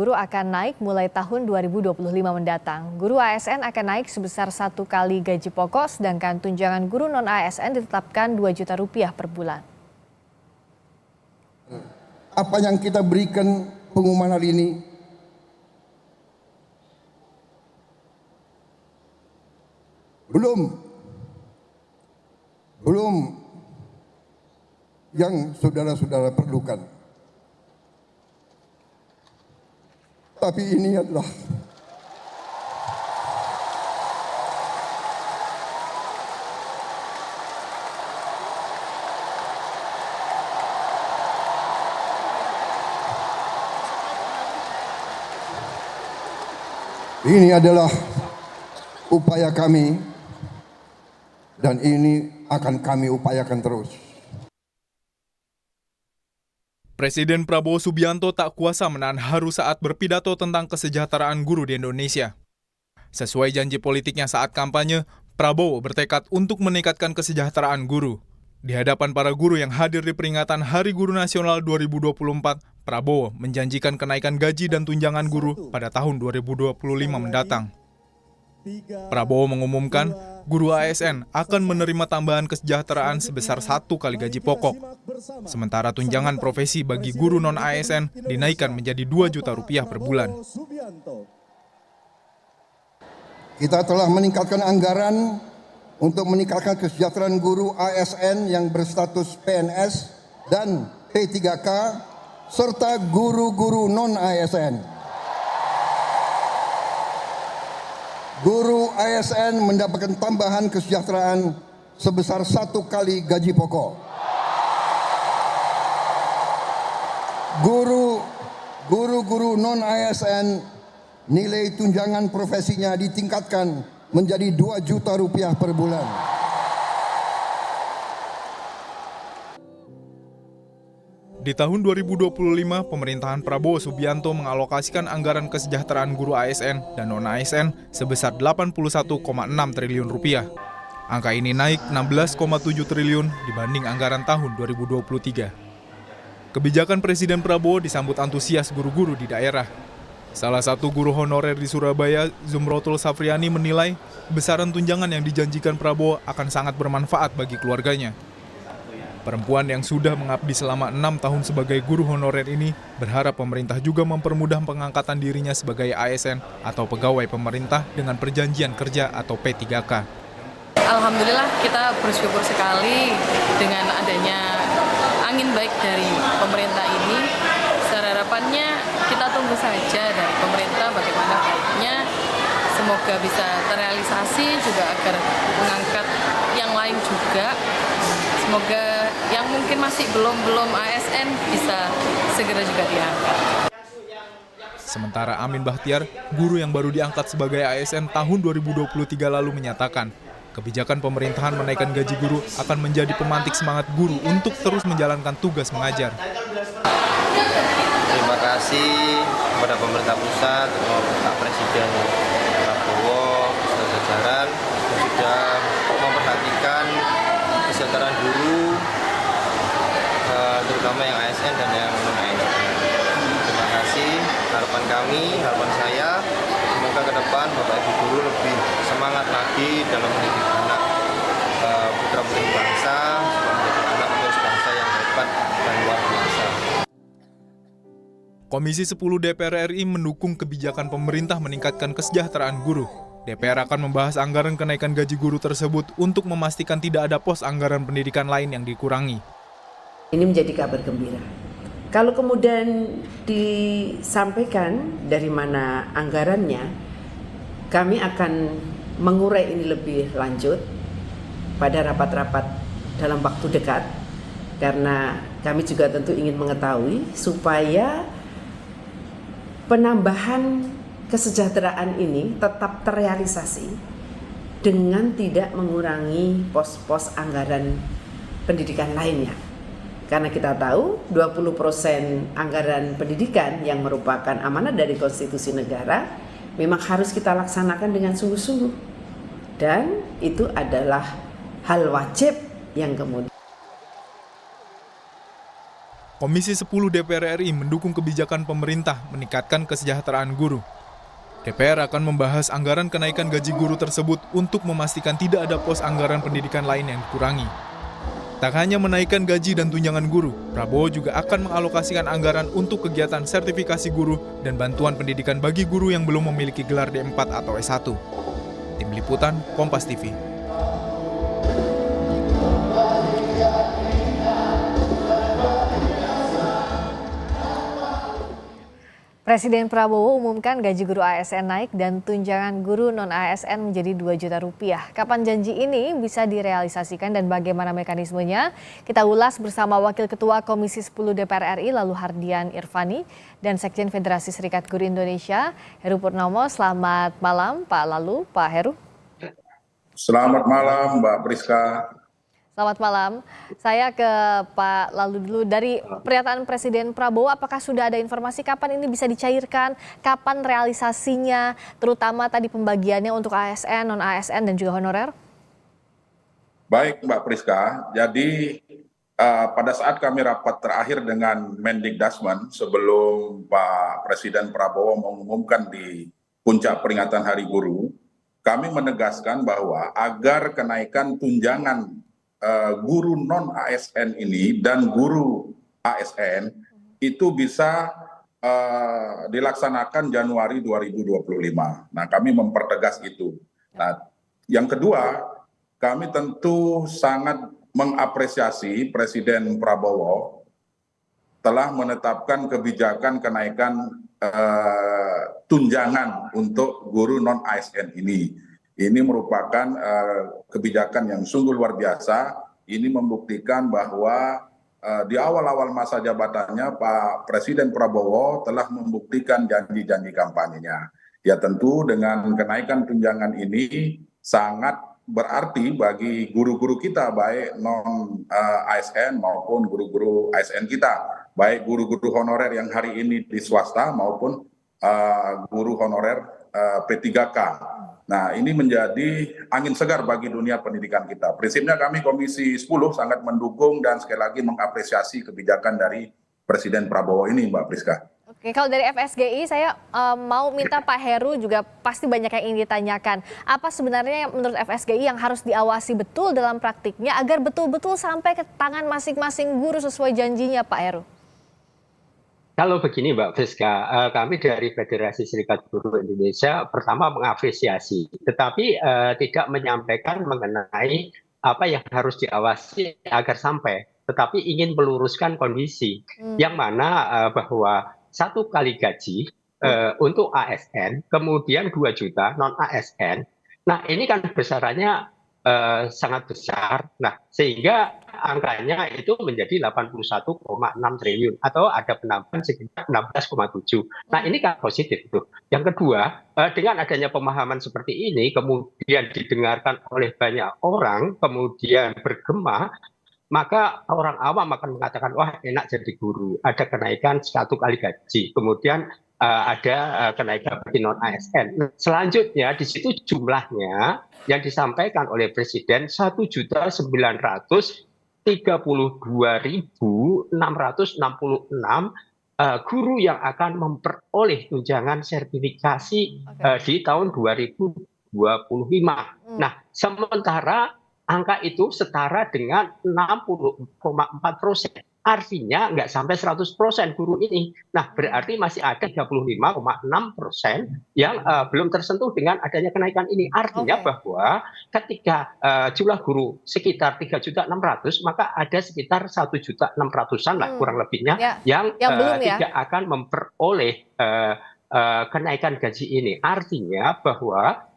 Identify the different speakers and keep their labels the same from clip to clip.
Speaker 1: guru akan naik mulai tahun 2025 mendatang. Guru ASN akan naik sebesar 1 kali gaji pokok, sedangkan tunjangan guru non-ASN ditetapkan Rp2 juta per bulan.
Speaker 2: Apa yang kita berikan pengumuman hari ini belum yang saudara-saudara perlukan. Tapi ini adalah upaya kami dan ini akan kami upayakan terus.
Speaker 3: Presiden Prabowo Subianto tak kuasa menahan haru saat berpidato tentang kesejahteraan guru di Indonesia. Sesuai janji politiknya saat kampanye, Prabowo bertekad untuk meningkatkan kesejahteraan guru. Di hadapan para guru yang hadir di peringatan Hari Guru Nasional 2024, Prabowo menjanjikan kenaikan gaji dan tunjangan guru pada tahun 2025 mendatang. Prabowo mengumumkan guru ASN akan menerima tambahan kesejahteraan sebesar 1 kali gaji pokok. Sementara tunjangan profesi bagi guru non-ASN dinaikkan menjadi Rp2 juta per bulan.
Speaker 2: Kita telah meningkatkan anggaran untuk meningkatkan kesejahteraan guru ASN yang berstatus PNS dan P3K serta guru-guru non-ASN. Guru ASN mendapatkan tambahan kesejahteraan sebesar 1 kali gaji pokok. Guru-guru non-ASN nilai tunjangan profesinya ditingkatkan menjadi Rp2 juta per bulan.
Speaker 3: Di tahun 2025, pemerintahan Prabowo Subianto mengalokasikan anggaran kesejahteraan guru ASN dan non-ASN sebesar Rp81,6 triliun. Angka ini naik 16,7 triliun dibanding anggaran tahun 2023. Kebijakan Presiden Prabowo disambut antusias guru-guru di daerah. Salah satu guru honorer di Surabaya, Zumrotul Safriani menilai besaran tunjangan yang dijanjikan Prabowo akan sangat bermanfaat bagi keluarganya. Perempuan yang sudah mengabdi selama 6 tahun sebagai guru honorer ini berharap pemerintah juga mempermudah pengangkatan dirinya sebagai ASN atau pegawai pemerintah dengan perjanjian kerja atau P3K.
Speaker 4: Alhamdulillah kita bersyukur sekali dengan adanya angin baik dari pemerintah ini. Harapannya kita tunggu saja dari pemerintah bagaimana baiknya. Semoga bisa terrealisasi juga agar mengangkat yang lain juga. Semoga yang mungkin masih belum ASN bisa segera juga diangkat.
Speaker 3: Sementara Amin Bahtiar, guru yang baru diangkat sebagai ASN tahun 2023 lalu menyatakan, kebijakan pemerintahan menaikkan gaji guru akan menjadi pemantik semangat guru untuk terus menjalankan tugas mengajar.
Speaker 5: Terima kasih kepada pemerintah pusat, Pak Presiden Prabowo, jajaran sudah memperhatikan kesejahteraan guru, terutama yang ASN dan yang non-ASN. Terima kasih. Harapan kami, harapan saya, semoga ke depan Bapak Ibu guru lebih semangat lagi dalam mendidik anak putra-putri bangsa, menjadi anak penerus bangsa yang hebat dan luar biasa.
Speaker 3: Komisi 10 DPR RI mendukung kebijakan pemerintah meningkatkan kesejahteraan guru. DPR akan membahas anggaran kenaikan gaji guru tersebut untuk memastikan tidak ada pos anggaran pendidikan lain yang dikurangi.
Speaker 6: Ini menjadi kabar gembira. Kalau kemudian disampaikan dari mana anggarannya, kami akan mengurai ini lebih lanjut pada rapat-rapat dalam waktu dekat, karena kami juga tentu ingin mengetahui supaya penambahan kesejahteraan ini tetap terrealisasi dengan tidak mengurangi pos-pos anggaran pendidikan lainnya. Karena kita tahu 20% anggaran pendidikan yang merupakan amanat dari konstitusi negara memang harus kita laksanakan dengan sungguh-sungguh. Dan itu adalah hal wajib yang kemudian.
Speaker 3: Komisi 10 DPR RI mendukung kebijakan pemerintah meningkatkan kesejahteraan guru. DPR akan membahas anggaran kenaikan gaji guru tersebut untuk memastikan tidak ada pos anggaran pendidikan lain yang dikurangi. Tak hanya menaikkan gaji dan tunjangan guru, Prabowo juga akan mengalokasikan anggaran untuk kegiatan sertifikasi guru dan bantuan pendidikan bagi guru yang belum memiliki gelar D4 atau S1. Tim Liputan, Kompas TV.
Speaker 1: Presiden Prabowo umumkan gaji guru ASN naik dan tunjangan guru non-ASN menjadi Rp2 juta. Kapan janji ini bisa direalisasikan dan bagaimana mekanismenya? Kita ulas bersama Wakil Ketua Komisi 10 DPR RI Lalu Hardian Irvani dan Sekjen Federasi Serikat Guru Indonesia Heru Purnomo. Selamat malam Pak Lalu, Pak Heru.
Speaker 7: Selamat malam Mbak Priska.
Speaker 1: Selamat malam. Saya ke Pak Lalu dulu. Dari pernyataan Presiden Prabowo, apakah sudah ada informasi kapan ini bisa dicairkan, kapan realisasinya, terutama tadi pembagiannya untuk ASN, non-ASN, dan juga honorer?
Speaker 7: Baik Mbak Priska, jadi pada saat kami rapat terakhir dengan Mendikbud sebelum Pak Presiden Prabowo mengumumkan di puncak peringatan Hari Guru, kami menegaskan bahwa agar kenaikan tunjangan guru non-ASN ini dan guru ASN itu bisa dilaksanakan Januari 2025. Nah, kami mempertegas itu. Nah, yang kedua, kami tentu sangat mengapresiasi Presiden Prabowo telah menetapkan kebijakan kenaikan tunjangan untuk guru non-ASN ini. Ini merupakan kebijakan yang sungguh luar biasa. Ini membuktikan bahwa di awal-awal masa jabatannya Pak Presiden Prabowo telah membuktikan janji-janji kampanyenya. Ya tentu dengan kenaikan tunjangan ini sangat berarti bagi guru-guru kita, baik non-ASN maupun guru-guru ASN kita. Baik guru-guru honorer yang hari ini di swasta maupun guru honorer P3K. Nah, ini menjadi angin segar bagi dunia pendidikan kita. Prinsipnya kami Komisi 10 sangat mendukung dan sekali lagi mengapresiasi kebijakan dari Presiden Prabowo ini, Mbak Priska.
Speaker 1: Oke, kalau dari FSGI saya mau minta Pak Heru, juga pasti banyak yang ingin ditanyakan. Apa sebenarnya menurut FSGI yang harus diawasi betul dalam praktiknya agar betul-betul sampai ke tangan masing-masing guru sesuai janjinya, Pak Heru?
Speaker 8: Kalau begini Mbak Friska, kami dari Federasi Serikat Guru Indonesia pertama mengapresiasi, tetapi tidak menyampaikan mengenai apa yang harus diawasi agar sampai, tetapi ingin meluruskan kondisi yang mana bahwa 1 kali gaji untuk ASN, kemudian 2 juta non-ASN. Nah ini kan besarannya sangat besar, nah sehingga angkanya itu menjadi 81,6 triliun atau ada penambahan sekitar 16,7. Nah ini kan positif itu. Yang kedua, dengan adanya pemahaman seperti ini kemudian didengarkan oleh banyak orang, kemudian bergema, maka orang awam akan mengatakan wah enak jadi guru, ada kenaikan 1 kali gaji, kemudian ada kenaikan bagi non-ASN. Selanjutnya di situ jumlahnya yang disampaikan oleh Presiden 1.932.666 guru yang akan memperoleh tunjangan sertifikasi di tahun 2025. Nah, sementara angka itu setara dengan 60,4%. Artinya nggak sampai 100% guru ini. Nah, berarti masih ada 35,6% yang belum tersentuh dengan adanya kenaikan ini. Artinya bahwa ketika jumlah guru sekitar 3.600.000, maka ada sekitar 1.600.000-an lah kurang lebihnya yang belum tidak akan memperoleh kenaikan gaji ini. Artinya bahwa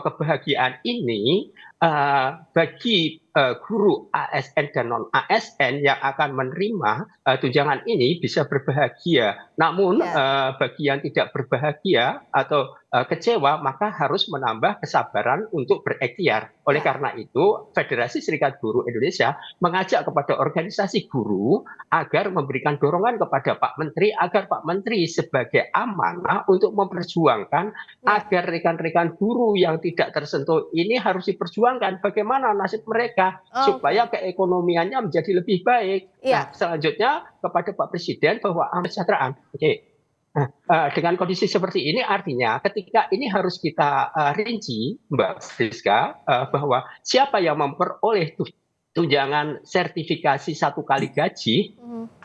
Speaker 8: kebahagiaan ini bagi guru ASN dan non-ASN yang akan menerima tunjangan ini bisa berbahagia. Namun bagi yang tidak berbahagia atau kecewa maka harus menambah kesabaran untuk berikhtiar. Oleh karena itu Federasi Serikat Guru Indonesia mengajak kepada organisasi guru agar memberikan dorongan kepada Pak Menteri agar Pak Menteri sebagai amanah untuk memperjuangkan agar rekan-rekan guru yang tidak tersentuh ini harus diperjuangkan perjuangkan bagaimana nasib mereka
Speaker 1: Oh,
Speaker 8: supaya keekonomiannya menjadi lebih baik.
Speaker 1: Iya.
Speaker 8: Nah, selanjutnya kepada Pak Presiden bahwa kesejahteraan. Oke. Nah, dengan kondisi seperti ini artinya ketika ini harus kita rinci, Mbak Friska, bahwa siapa yang memperoleh tunjangan sertifikasi 1 kali gaji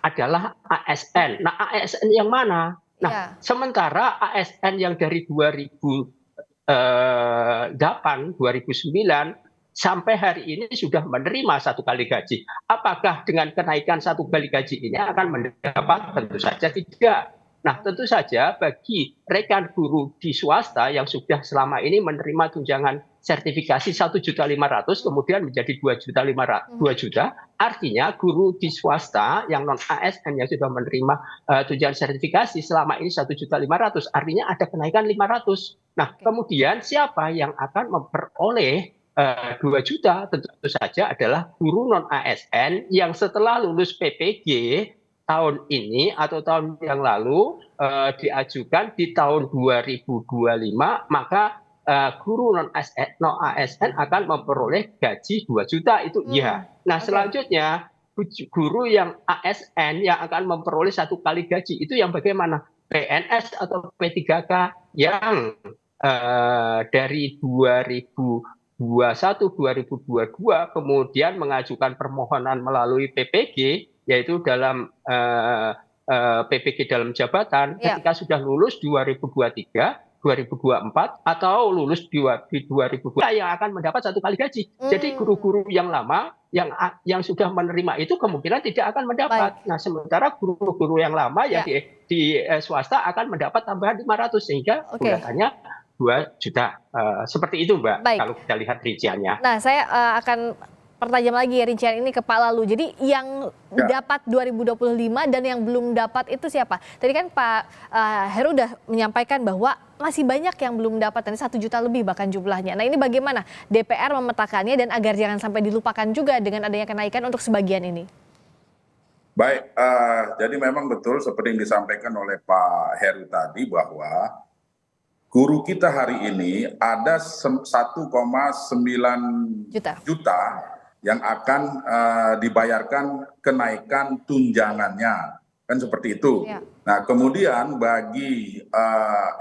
Speaker 8: adalah ASN. Nah, ASN yang mana? Nah,
Speaker 1: Iya.
Speaker 8: sementara ASN yang dari 2008, 2009 sampai hari ini sudah menerima 1 kali gaji. Apakah dengan kenaikan 1 kali gaji ini akan mendapat? Tentu saja tidak. Nah, tentu saja bagi rekan guru di swasta yang sudah selama ini menerima tunjangan sertifikasi 1.500.000 kemudian menjadi 2 juta, artinya guru di swasta yang non ASN yang sudah menerima tunjangan sertifikasi selama ini 1.500.000, artinya ada kenaikan 500. Nah, kemudian siapa yang akan memperoleh 2 juta? Tentu saja adalah guru non ASN yang setelah lulus PPG tahun ini atau tahun yang lalu diajukan di tahun 2025, maka guru non ASN akan memperoleh gaji 2 juta itu iya. Nah, selanjutnya guru yang ASN yang akan memperoleh 1 kali gaji itu yang bagaimana? PNS atau P3K yang dari 2021-2022 kemudian mengajukan permohonan melalui PPG, yaitu dalam PPG dalam jabatan, ketika sudah lulus 2023, 2024 atau lulus di 2020 yang akan mendapat 1 kali gaji. Jadi guru-guru yang lama yang sudah menerima itu kemungkinan tidak akan mendapat. Nah, sementara guru-guru yang lama yang di swasta akan mendapat tambahan 500 sehingga bulatannya 2 juta. Seperti itu, Mbak, kalau kita lihat rinciannya.
Speaker 1: Nah, saya akan pertajam lagi rincian ini ke Pak Lalu. Jadi yang dapat 2025 dan yang belum dapat itu siapa? Tadi kan Pak Heru udah menyampaikan bahwa masih banyak yang belum dapat, dan 1 juta lebih bahkan jumlahnya. Nah, ini bagaimana DPR memetakannya dan agar jangan sampai dilupakan juga dengan adanya kenaikan untuk sebagian ini?
Speaker 7: Baik, jadi memang betul seperti yang disampaikan oleh Pak Heru tadi bahwa guru kita hari ini ada 1,9 juta yang akan dibayarkan kenaikan tunjangannya, kan seperti itu. Nah, kemudian bagi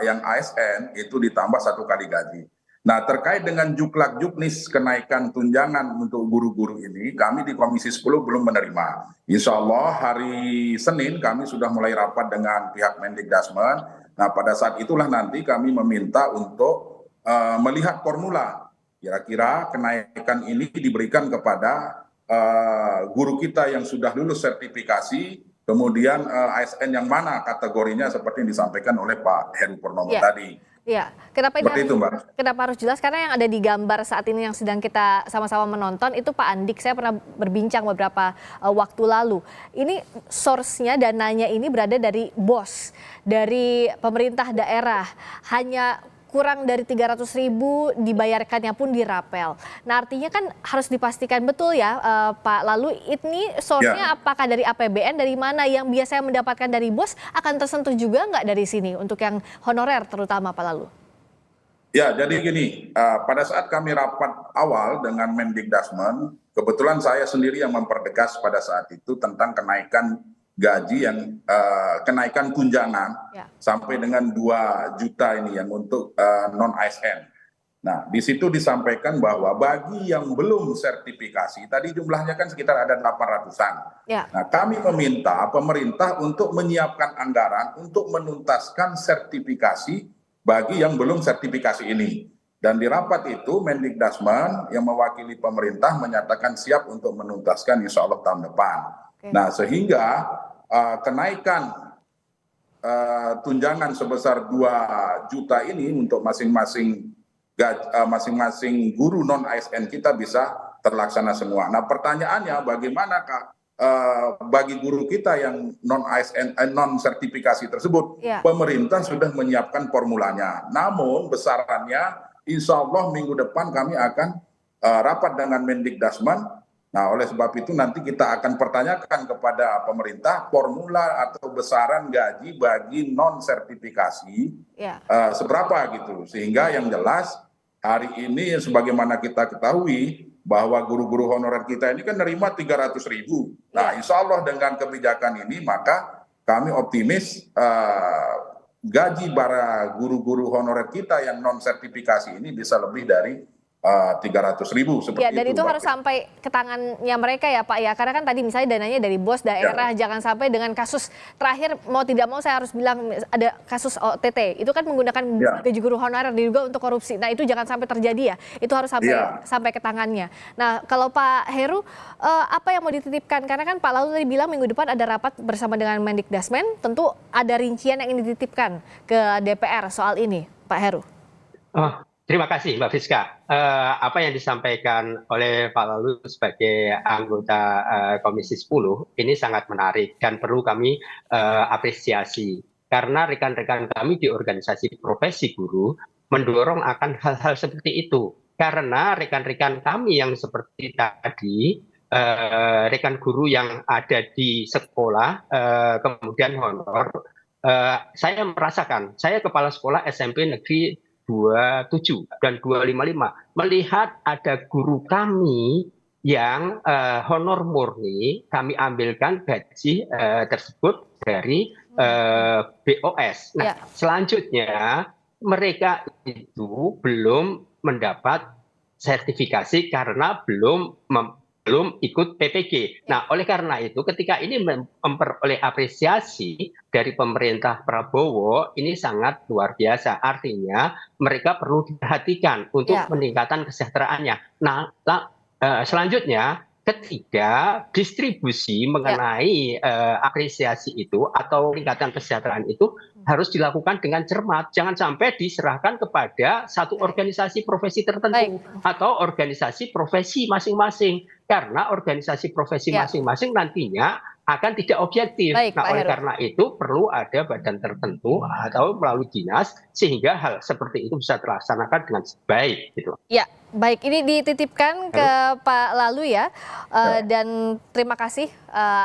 Speaker 7: yang ASN itu ditambah 1 kali gaji. Nah, terkait dengan juklak juknis kenaikan tunjangan untuk guru-guru ini, kami di Komisi 10 belum menerima. Insya Allah hari Senin kami sudah mulai rapat dengan pihak Mendikdasmen. Nah, pada saat itulah nanti kami meminta untuk melihat formula. Kira-kira kenaikan ini diberikan kepada guru kita yang sudah lulus sertifikasi, kemudian ASN yang mana kategorinya seperti yang disampaikan oleh Pak Heru Purnomo tadi.
Speaker 1: Iya, kenapa harus jelas? Karena yang ada di gambar saat ini yang sedang kita sama-sama menonton itu Pak Andik. Saya pernah berbincang beberapa waktu lalu. Ini source-nya, dananya ini berada dari BOS, dari pemerintah daerah. Hanya kurang dari 300.000 dibayarkannya pun dirapel. Nah, artinya kan harus dipastikan betul ya Pak Lalu, ini source-nya apakah dari APBN, dari mana? Yang biasanya mendapatkan dari BOS akan tersentuh juga nggak dari sini untuk yang honorer terutama, Pak Lalu?
Speaker 7: Ya, jadi gini, pada saat kami rapat awal dengan Mendikdasmen, kebetulan saya sendiri yang mempertegas pada saat itu tentang kenaikan gaji yang kenaikan tunjangan sampai dengan 2 juta ini yang untuk non ASN. Nah, di situ disampaikan bahwa bagi yang belum sertifikasi, tadi jumlahnya kan sekitar ada 800-an. Nah, kami meminta pemerintah untuk menyiapkan anggaran untuk menuntaskan sertifikasi bagi yang belum sertifikasi ini. Dan di rapat itu Mendikdasmen yang mewakili pemerintah menyatakan siap untuk menuntaskan insya Allah tahun depan. Nah, sehingga kenaikan tunjangan sebesar 2 juta ini untuk masing-masing guru non ASN kita bisa terlaksana semua. Nah, pertanyaannya bagaimanakah bagi guru kita yang non ASN non sertifikasi tersebut? Pemerintah sudah menyiapkan formulanya. Namun besarannya insya Allah minggu depan kami akan rapat dengan Mendikdasmen. Nah, oleh sebab itu nanti kita akan pertanyakan kepada pemerintah formula atau besaran gaji bagi non sertifikasi seberapa gitu, sehingga yang jelas hari ini sebagaimana kita ketahui bahwa guru-guru honorer kita ini kan nerima 300.000. Nah, insya Allah dengan kebijakan ini maka kami optimis gaji para guru-guru honorer kita yang non sertifikasi ini bisa lebih dari 300.000 seperti
Speaker 1: Ya, dan itu
Speaker 7: Mbak
Speaker 1: harus
Speaker 7: Prisca.
Speaker 1: sampai ke tangannya mereka ya Pak ya, karena kan tadi misalnya dananya dari bos daerah, jangan sampai dengan kasus terakhir mau tidak mau saya harus bilang ada kasus OTT, itu kan menggunakan gaji guru honorer diduga untuk korupsi. Nah itu jangan sampai terjadi ya, itu harus sampai ke tangannya. Nah kalau Pak Heru, apa yang mau dititipkan? Karena kan Pak Lalu tadi bilang minggu depan ada rapat bersama dengan Mendikdasmen, tentu ada rincian yang ingin dititipkan ke DPR soal ini, Pak Heru.
Speaker 8: Terima kasih Mbak Friska. Apa yang disampaikan oleh Pak Lalu sebagai anggota Komisi 10 ini sangat menarik dan perlu kami apresiasi. Karena rekan-rekan kami di organisasi profesi guru mendorong akan hal-hal seperti itu. Karena rekan-rekan kami yang seperti tadi, rekan guru yang ada di sekolah, kemudian honor, saya merasakan, saya kepala sekolah SMP Negeri 27 dan 255 melihat ada guru kami yang honor murni, kami ambilkan gaji tersebut dari BOS. Nah, selanjutnya mereka itu belum mendapat sertifikasi karena belum ikut PPG. Nah, oleh karena itu ketika ini memperoleh apresiasi dari pemerintah Prabowo, ini sangat luar biasa. Artinya mereka perlu diperhatikan untuk peningkatan kesejahteraannya. Nah, selanjutnya ketika distribusi mengenai apresiasi itu atau peningkatan kesejahteraan itu harus dilakukan dengan cermat. Jangan sampai diserahkan kepada satu organisasi profesi tertentu atau organisasi profesi masing-masing. Karena organisasi profesi masing-masing nantinya akan tidak objektif. Nah, oleh karena itu perlu ada badan tertentu atau melalui dinas sehingga hal seperti itu bisa terlaksanakan dengan baik. Gitu.
Speaker 1: Ya, baik. Ini dititipkan ke Pak Lalu ya. Dan terima kasih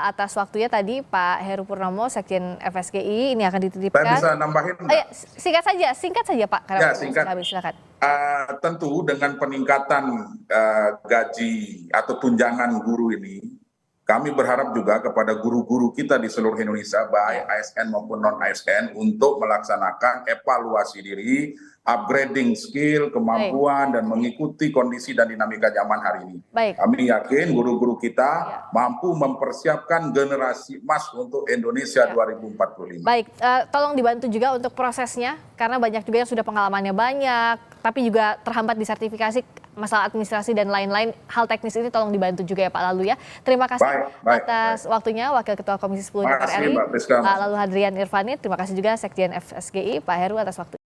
Speaker 1: atas waktunya tadi Pak Heru Purnomo, Sekjen FSGI. Ini akan dititipkan.
Speaker 7: Saya bisa nambahin?
Speaker 1: Singkat saja Pak.
Speaker 7: Ya, singkat.
Speaker 1: Silakan.
Speaker 7: Tentu dengan peningkatan gaji atau tunjangan guru ini, kami berharap juga kepada guru-guru kita di seluruh Indonesia, baik ASN maupun non-ASN, untuk melaksanakan evaluasi diri, upgrading skill, kemampuan, dan mengikuti kondisi dan dinamika zaman hari ini. Kami yakin guru-guru kita mampu mempersiapkan generasi emas untuk Indonesia 2045.
Speaker 1: Baik, tolong dibantu juga untuk prosesnya, karena banyak juga yang sudah pengalamannya banyak, tapi juga terhambat di sertifikasi, masalah administrasi dan lain-lain. Hal teknis ini tolong dibantu juga ya Pak Lalu ya. Terima kasih atas waktunya Wakil Ketua Komisi 10 DPR RI, Pak Lalu Hadrian Irvani. Terima kasih juga Sekjen FSGI, Pak Heru atas waktunya.